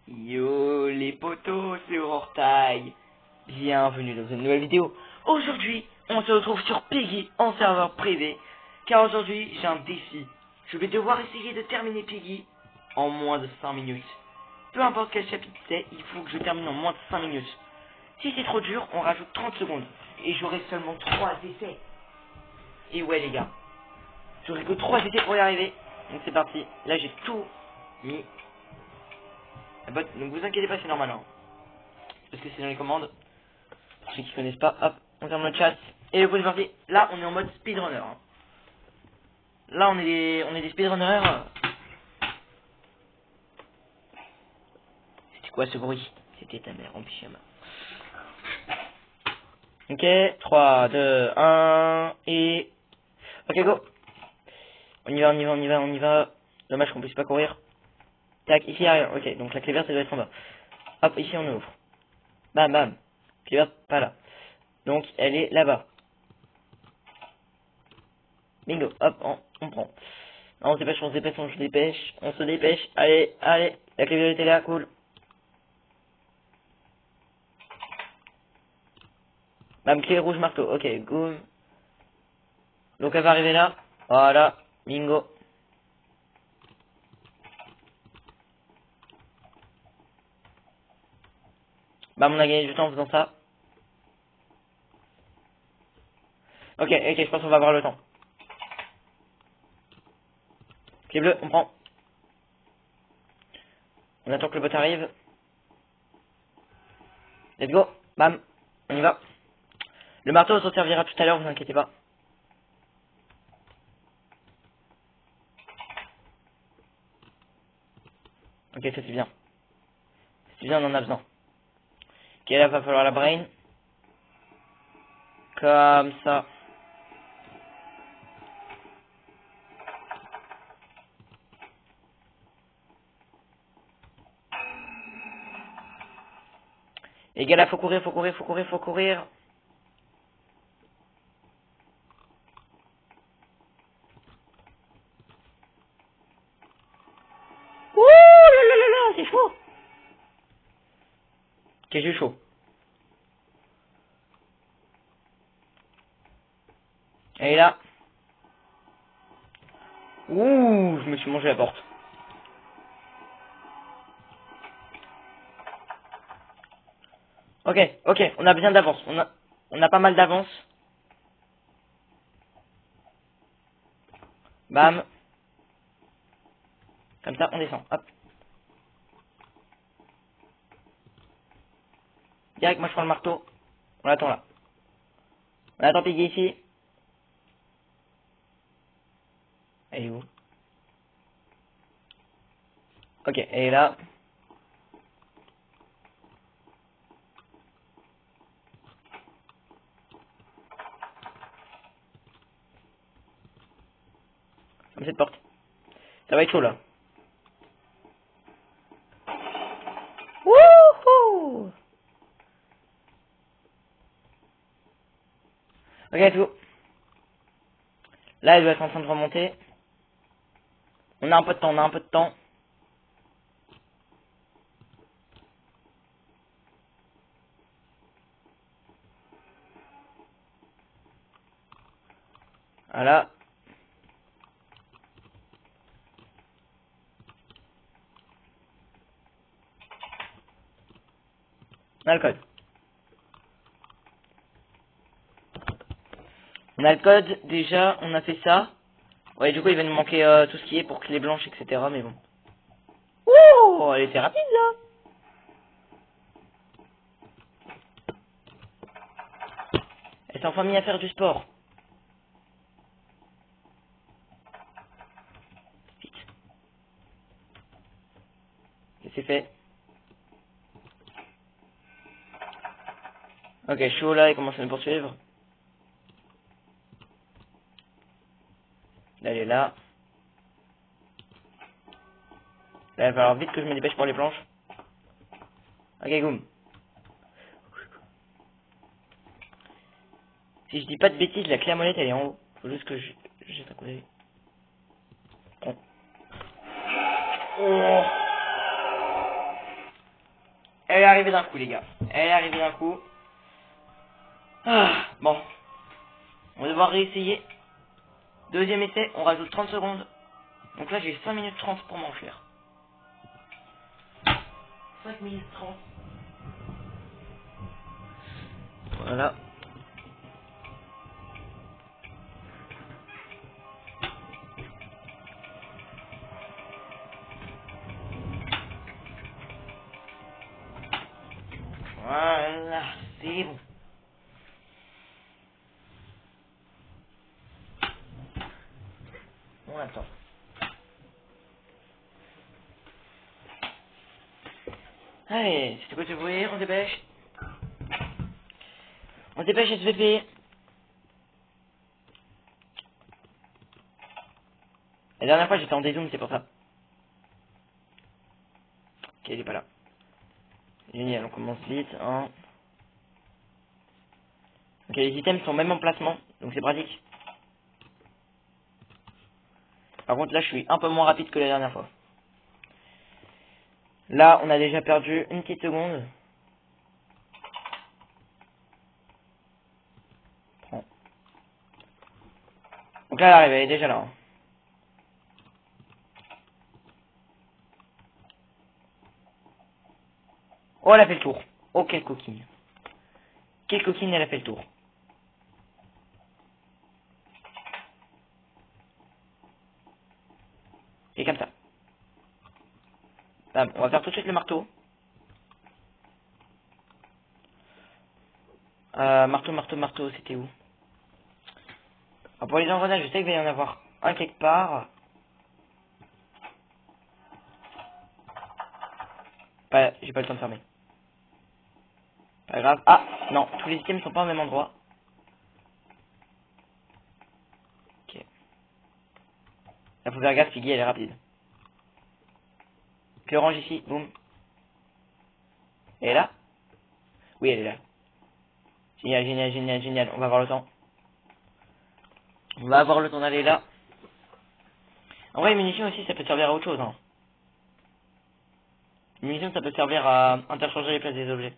Yo les potos, c'est Hortail. Bienvenue dans une nouvelle vidéo. Aujourd'hui, on se retrouve sur Piggy en serveur privé. Car aujourd'hui, j'ai un défi. Je vais devoir essayer de terminer Piggy en moins de 5 minutes. Peu importe quel chapitre c'est, il faut que je termine en moins de 5 minutes. Si c'est trop dur, on rajoute 30 secondes. Et j'aurai seulement 3 essais. Et ouais les gars, j'aurai que 3 essais pour y arriver. Donc c'est parti. Là j'ai tout mis. Donc vous inquiétez pas, c'est normal hein. Parce que c'est dans les commandes. Pour ceux qui connaissent pas, hop, on ferme le chat. Et le coup de parti. Là on est en mode speedrunner hein. Là on est des speedrunners. C'était quoi ce bruit? C'était ta mère en pyjama. Ok, 3, 2, 1 et... Ok go. On y va, on y va, on y va, on y va. Dommage qu'on puisse pas courir. Tac, ici y'a rien. Ok, donc la clé verte elle doit être en bas. Hop, ici on ouvre. Bam bam. Clé verte, pas là. Donc elle est là-bas. Bingo, hop, on prend. On se dépêche, on se dépêche, on se dépêche, on se dépêche. Allez, allez, la clé verte est là, cool. Bam, clé rouge marteau, ok, goum. Donc elle va arriver là. Voilà, bingo. Bam, on a gagné du temps en faisant ça. Ok, ok, je pense qu'on va avoir le temps. Clé bleue, on prend. On attend que le bot arrive. Let's go. Bam, on y va. Le marteau s'en servira tout à l'heure, vous inquiétez pas. Ok, ça c'est bien. C'est bien, on en a besoin. Ok, là va falloir la brain. Comme ça. Les gars là, faut courir, faut courir, faut courir, faut courir. Ouh là là là là, c'est chaud. Ok, j'ai eu chaud. Et là. Ouh, je me suis mangé la porte. Ok, ok, on a bien d'avance. On a pas mal d'avance. Bam. Comme ça, on descend. Hop. Direct, moi je prends le marteau. On attend là. On attend Piggy ici. Elle est où? Ok, elle est là. Comme cette porte. Ça va être chaud là. Wouhou! Ok, tout. Là, elle doit être en train de remonter. On a un peu de temps, on a un peu de temps. Voilà. On a le code. On a le code, déjà, on a fait ça. Ouais, du coup, il va nous manquer tout ce qui est pour clé blanche, etc. Mais bon. Ouh, elle était rapide, là. Elle s'est enfin mis à faire du sport. Vite. Et c'est fait. Ok, chaud, là, il commence à nous poursuivre. Là, elle est là. Là, il va falloir vite que je me dépêche pour les planches. Ok, goum. Si je dis pas de bêtises, la clé à molette, elle est en haut. Faut juste que je jette un coup d'œil. Bon. Oh. Elle est arrivée d'un coup, les gars. Elle est arrivée d'un coup. Ah, bon. On va devoir réessayer. Deuxième essai, on rajoute 30 secondes. Donc là, j'ai 5 minutes 30 pour m'en faire. 5 minutes 30. Voilà. Voilà, c'est bon. On attend. Allez, c'est quoi tu veux, on se dépêche. On se dépêche, SVP. La dernière fois, j'étais en dézoom, c'est pour ça. Ok, il est pas là. Génial, on commence vite. Hein. Ok, les items sont même en placement, donc c'est pratique. Par contre, là, je suis un peu moins rapide que la dernière fois. Là, on a déjà perdu une petite seconde. Bon. Donc là, elle arrive, elle est déjà là. Hein. Oh, elle a fait le tour. Oh, quelle coquine. Quelle coquine, elle a fait le tour. Et comme ça. Bam, on va faire tout de suite le marteau. Marteau, c'était où? Alors pour les engrenages, je sais qu'il va y en avoir un quelque part. J'ai pas le temps de fermer. Pas grave. Ah, non, tous les items sont pas au même endroit. Ok. Là, faut faire gaffe, Piggy, elle est rapide. Puis orange ici, boum. Elle est là? Oui, elle est là. Génial, génial, génial, génial. On va avoir le temps. On va avoir le temps d'aller là. En vrai, les munitions aussi, ça peut servir à autre chose. Hein. Les munitions, ça peut servir à interchanger les places des objets.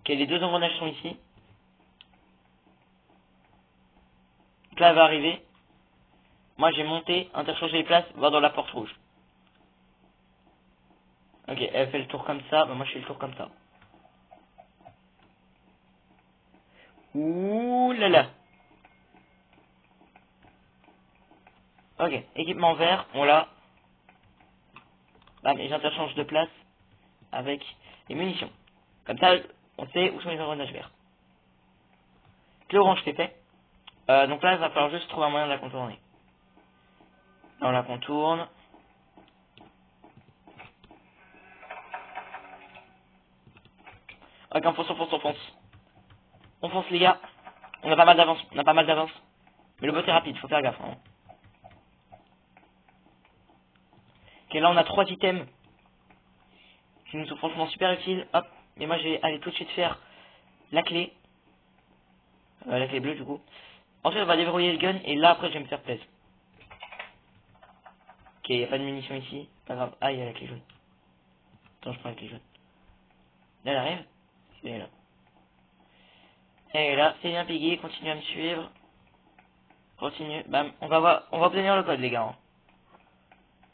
Ok, les deux engrenages sont ici. Donc là, elle va arriver. Moi, j'ai monté, interchanger les places, va dans la porte rouge. Ok, elle fait le tour comme ça. Bah, moi, je fais le tour comme ça. Ouh là là. Ok, équipement vert, on l'a. Bam, et j'interchange de place avec les munitions. Comme ça, on sait où sont les engrenages verts. Clé orange, c'est fait. Donc là, il va falloir juste trouver un moyen de la contourner. Là, on la contourne. Ok, on fonce, on fonce, on fonce. On fonce, les gars. On a pas mal d'avance, on a pas mal d'avance. Mais le bot est rapide, faut faire gaffe. Hein. Ok, là, on a 3 items qui nous sont franchement super utiles. Hop, et moi, je vais aller tout de suite faire la clé. La clé bleue, du coup. Ensuite, on va déverrouiller le gun, et là, après, je vais me faire plaisir. Ok, il n'y a pas de munitions ici. Pas grave. Ah, il y a la clé jaune. Attends, je prends la clé jaune. Là, elle arrive. Elle est là. Elle est là. C'est bien Piggy. Continue à me suivre. Continue. Bam. On va obtenir le code, les gars. Hein.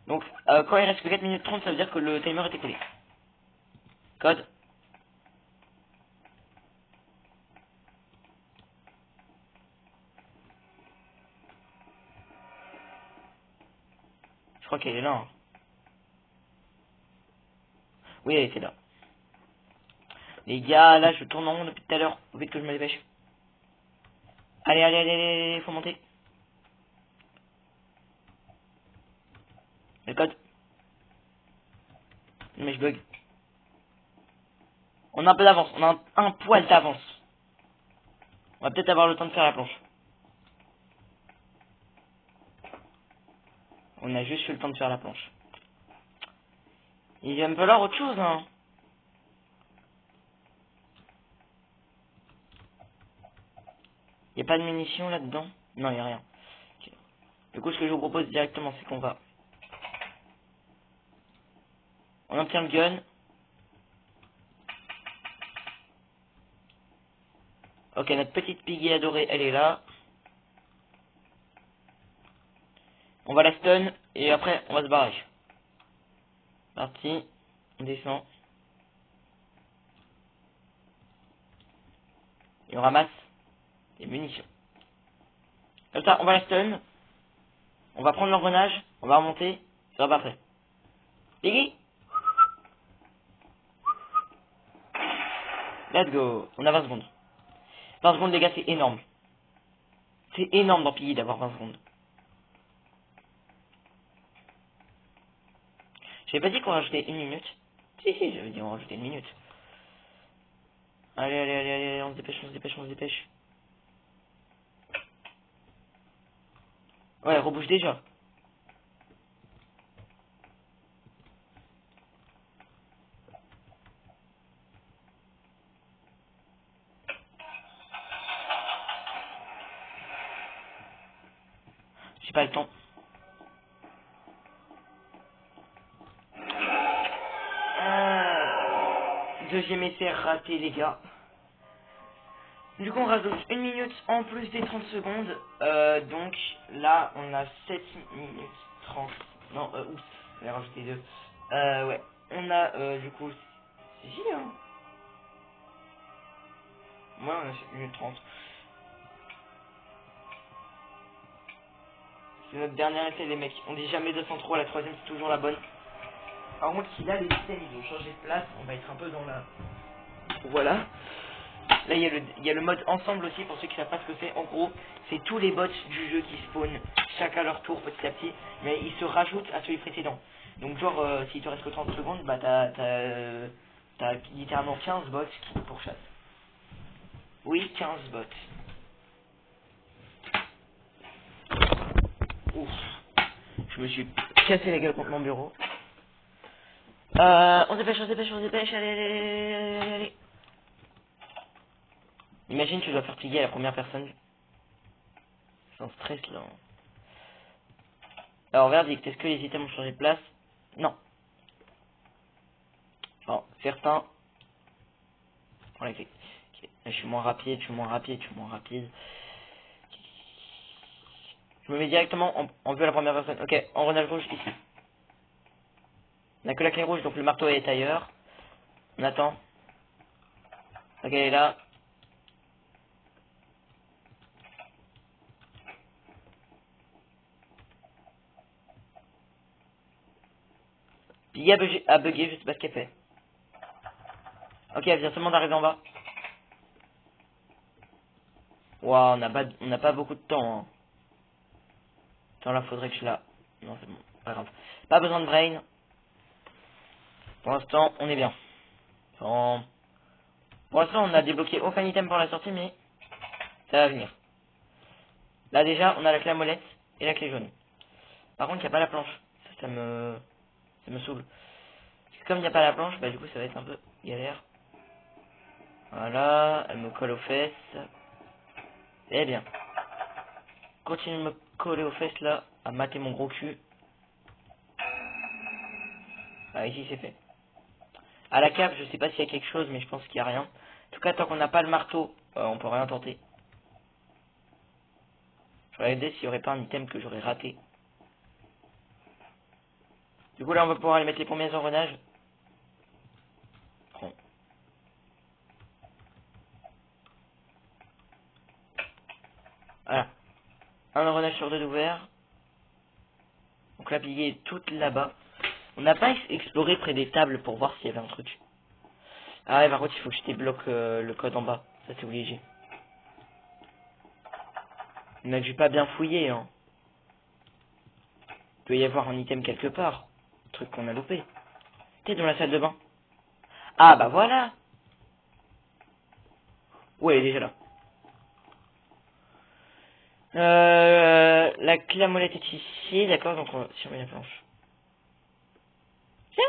Donc, quand il reste que 4 minutes 30, ça veut dire que le timer est écoulé. Code. Je crois qu'elle est là. Hein. Oui, elle était là. Les gars, là, je tourne en rond depuis tout à l'heure. Faut vite que je me dépêche. Allez, allez, allez, allez, faut monter. Le code. Mais je bug. On a un peu d'avance. On a un poil d'avance. On va peut-être avoir le temps de faire la planche. On a juste eu le temps de faire la planche. Il va me falloir autre chose, hein. Y a pas de munitions là-dedans? Non, y a rien. Okay. Du coup, ce que je vous propose directement, c'est qu'on va... On obtient le gun. Ok, notre petite Piggy adorée, elle est là. On va la stun et après on va se barrer. Parti. On descend. Et on ramasse des munitions. Comme ça, on va la stun. On va prendre l'engrenage. On va remonter. Ça va parfait. Piggy, let's go. On a 20 secondes. 20 secondes les gars, c'est énorme. C'est énorme dans Piggy d'avoir 20 secondes. J'avais pas dit qu'on rajoutait une minute. Si, j'avais dit qu'on rajoutait une minute. Allez, allez, allez, allez, on se dépêche, on se dépêche, on se dépêche. Ouais, rebouche déjà. J'ai pas le temps. Deuxième essai raté les gars. Du coup on rajoute une minute en plus des 30 secondes. Donc là on a 7 minutes 30. Non, oups, je vais rajouter 2. Ouais, on a du coup... C'est J hein. Moi on a 7 minutes 30. C'est notre dernier essai les mecs. On dit jamais 203, la troisième c'est toujours la bonne. Par contre si là les items ils ont changé de place, on va être un peu dans la... Voilà. Là, il y a le mode ensemble aussi, pour ceux qui savent pas ce que c'est. En gros, c'est tous les bots du jeu qui spawnent, chacun à leur tour, petit à petit, mais ils se rajoutent à celui précédent. Donc, genre, s'il te reste que 30 secondes, bah, t'as littéralement 15 bots qui te pourchassent. Oui, 15 bots. Ouf. Je me suis cassé la gueule contre mon bureau. On se dépêche, on se dépêche, on se dépêche, allez, allez, allez, allez, allez. Imagine, tu dois faire plier à la première personne. C'est un stress, là. Alors, verdict, est-ce que les items ont changé de place? Non. Enfin, certains. On l'a fait. Okay. Là, je suis moins rapide, je suis moins rapide, je suis moins rapide. Je me mets directement en vue à la première personne. Ok, engrenage rouge ici. On n'a que la clé rouge, donc le marteau est ailleurs. On attend. Ok, elle est là. Puis il a bugué, je sais pas ce qu'elle fait. Ok, elle vient seulement d'arriver en bas. Waouh, on n'a pas beaucoup de temps. Hein. Attends, là, faudrait que je la... Non, c'est bon, pas grave. Pas besoin de brain. Pour l'instant, on est bien. Enfin, pour l'instant, on n'a débloqué aucun item pour la sortie, mais ça va venir. Là, déjà, on a la clé à molette et la clé jaune. Par contre, il n'y a pas la planche. Ça me saoule. Parce que comme il n'y a pas la planche, bah du coup, ça va être un peu galère. Voilà, elle me colle aux fesses. Eh bien. Continue de me coller aux fesses, là, à mater mon gros cul. Ah, ici, c'est fait. À la cape, je sais pas s'il y a quelque chose, mais je pense qu'il n'y a rien. En tout cas, tant qu'on n'a pas le marteau, on peut rien tenter. Je vais regarder s'il n'y aurait pas un item que j'aurais raté. Du coup, là, on va pouvoir aller mettre les premiers engrenages. Bon. Voilà. Un engrenage sur deux d'ouvert. Donc la pilier est toute là-bas. On n'a pas exploré près des tables pour voir s'il y avait un truc. Ah ouais, par contre, il faut que je débloque le code en bas. Ça, c'est obligé. On a dû pas bien fouiller, hein. Il doit y avoir un item quelque part. Truc qu'on a loupé. T'es dans la salle de bain. Ah bah voilà. Ouais, elle est déjà là. La clé à molette est ici, d'accord, donc on va surveiller la planche. Tiens.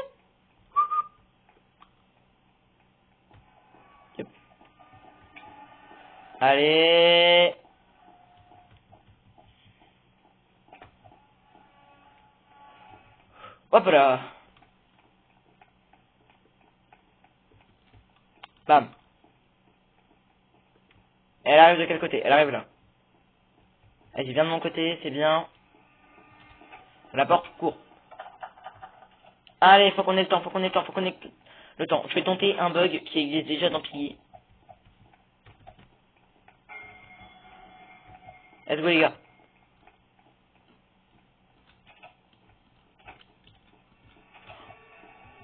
Yep. Allez. Hop là. Bam. Elle arrive de quel côté? Elle arrive là. Vas-y, viens de mon côté, c'est bien. La porte, cours. Allez, faut qu'on ait le temps, faut qu'on ait le temps. Je vais tenter un bug qui existe déjà dans Piggy. Let's go les gars.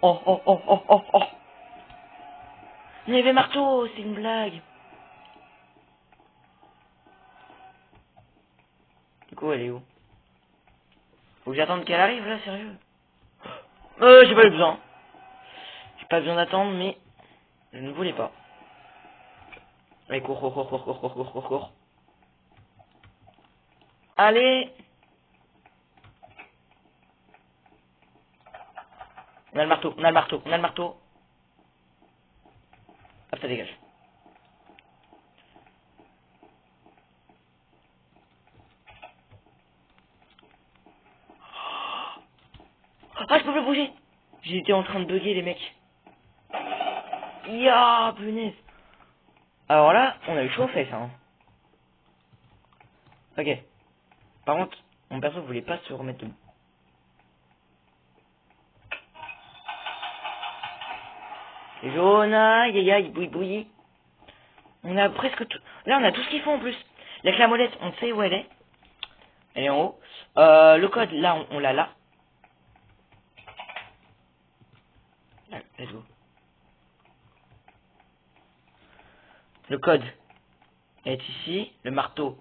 Oh oh oh oh oh oh. Il y avait marteau, c'est une blague. Du coup, elle est où? Faut que j'attende qu'elle arrive là, sérieux. J'ai pas eu besoin. J'ai pas besoin d'attendre, mais je ne voulais pas. Allez, cours. Allez. On a le marteau. Hop, ça dégage. Ah, je peux plus bouger. J'étais en train de bugger les mecs. Ya, punaise. Alors là, on a eu chaud aux fesses, hein. Ok. Par contre, mon perso voulait pas se remettre debout. C'est jaune, aïe, bouilli. On a presque tout. Là, on a tout ce qu'il faut en plus. La clé à molette, on sait où elle est. Elle est en haut. Le code, là, on l'a là. Let's go. Le code est ici. Le marteau.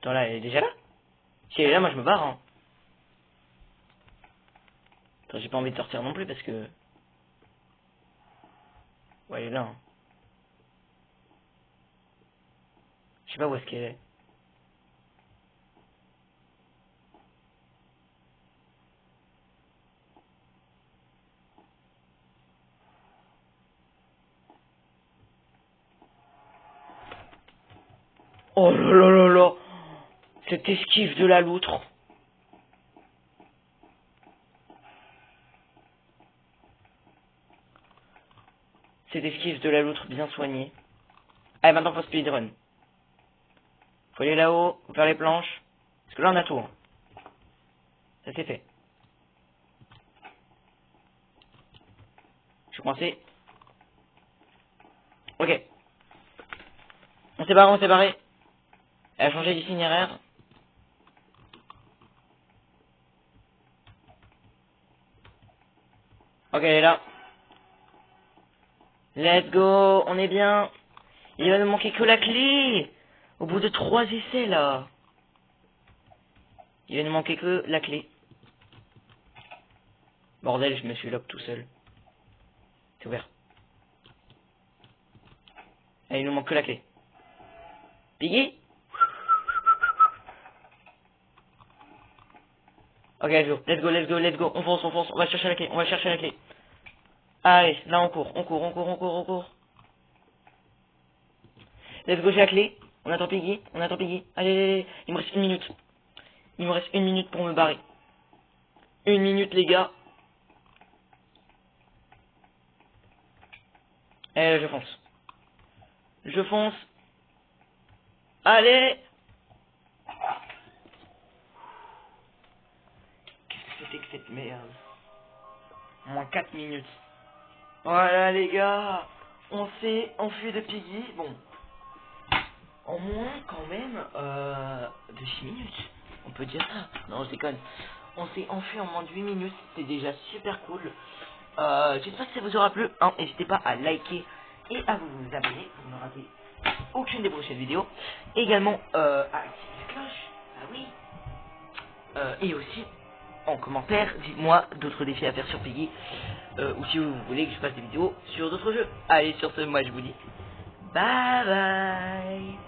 Attends, là, elle est déjà là? Si elle est là, moi je me barre. Hein. Attends, j'ai pas envie de sortir non plus parce que... Ouais, elle est là. Hein. Je sais pas où est-ce qu'elle est. Oh là. Cette esquive de la loutre. Cette esquive de la loutre bien soignée. Allez, maintenant faut speedrun. Faut aller là-haut, faut faire les planches. Parce que là on a tout. Hein. Ça c'est fait. Je suis coincé. Ok. On s'est barré. Elle a changé d'itinéraire. Ok, elle est là. Let's go, on est bien. Il va nous manquer que la clé. Au bout de 3 essais là. Il va nous manquer que la clé. Bordel, je me suis lock tout seul. C'est ouvert. Et il nous manque que la clé. Piggy? Ok, let's go. On fonce. On va chercher la clé. Allez, là on court. Let's go, j'ai la clé. On attend Piggy. Allez. Il me reste 1 minute. Il me reste 1 minute pour me barrer. 1 minute, les gars. Et je fonce. Allez. Qu'est-ce que c'était que cette merde? Moins 4 minutes. Voilà les gars. On s'est enfui de Piggy. Bon. En moins quand même de 6 minutes. On peut dire ça. Non, je déconne. On s'est enfui en moins de 8 minutes. C'était déjà super cool. J'espère que ça vous aura plu. Hein, n'hésitez pas à liker et à vous abonner pour ne rater aucune des prochaines vidéos. Également à activer la cloche. Ah oui. Et aussi en commentaire, dites-moi d'autres défis à faire sur Piggy. Ou si vous voulez que je fasse des vidéos sur d'autres jeux. Allez, sur ce, moi je vous dis bye bye.